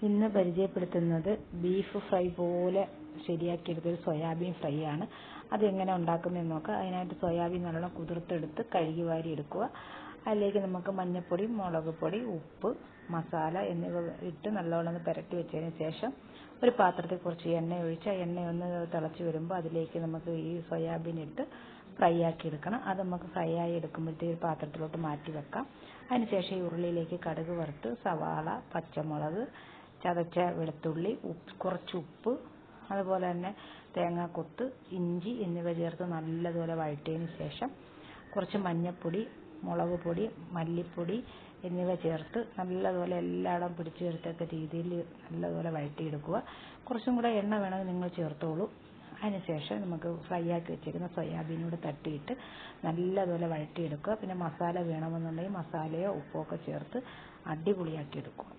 ഇന്ന് പരിചയപ്പെടുത്തുന്നത് beef fry പോലെ ശരിയാക്കിയെടുത്തൊരു സോയാബീൻ ഫ്രൈ ആണ്. അതെങ്ങനെ ഉണ്ടാക്കുന്നതെന്ന് നോക്കാം. അതിനായിട്ട് സോയാബീൻ നല്ലോണം കുതിർത്തെടുത്ത് കഴുകി വാരി എടുക്കുക. അതിലേക്ക് നമുക്ക് മഞ്ഞൾപ്പൊടി, മുളക് പൊടി, ഉപ്പ്, മസാല എന്നിവ ഇട്ട് നല്ലോണം പുരട്ടി വെച്ചതിന് ശേഷം ഒരു പാത്രത്തിൽ കുറച്ച് എണ്ണ ഒഴിച്ച് ആ എണ്ണ ഒന്ന് തിളച്ച് വരുമ്പോൾ അതിലേക്ക് നമുക്ക് ഈ സോയാബീൻ ഇട്ട് ഫ്രൈ ആക്കി എടുക്കണം. അത് നമുക്ക് ഫ്രൈ ആയി എടുക്കുമ്പോഴത്തേക്ക് ഒരു പാത്രത്തിലോട്ട് മാറ്റി വെക്കാം. അതിനുശേഷം ഈ ഉരുളിയിലേക്ക് കടുക് വറുത്ത് സവാള, പച്ചമുളക്, ചതച്ച വെളുത്തുള്ളി, കുറച്ച് ഉപ്പ്, അതുപോലെ തന്നെ തേങ്ങാക്കൊത്ത്, ഇഞ്ചി എന്നിവ ചേർത്ത് നല്ലതുപോലെ വഴറ്റിയതിന് ശേഷം കുറച്ച് മഞ്ഞൾപ്പൊടി, മുളക് പൊടി, മല്ലിപ്പൊടി എന്നിവ ചേർത്ത് നല്ലതുപോലെ എല്ലായിടം പിടിച്ചു ചേർത്തക്ക രീതിയിൽ നല്ലതുപോലെ വഴറ്റിയെടുക്കുക. കുറച്ചും കൂടെ എണ്ണ വേണമെങ്കിൽ നിങ്ങൾ ചേർത്തോളൂ. അതിനുശേഷം നമുക്ക് ഫ്രൈ ആക്കി വെച്ചിരിക്കുന്ന സോയാബീനോട് തട്ടിയിട്ട് നല്ലതുപോലെ വഴറ്റിയെടുക്കുക. പിന്നെ മസാല വേണമെന്നുണ്ടെങ്കിൽ മസാലയോ ഉപ്പോ ഒക്കെ ചേർത്ത് അടിപൊളിയാക്കി എടുക്കുക.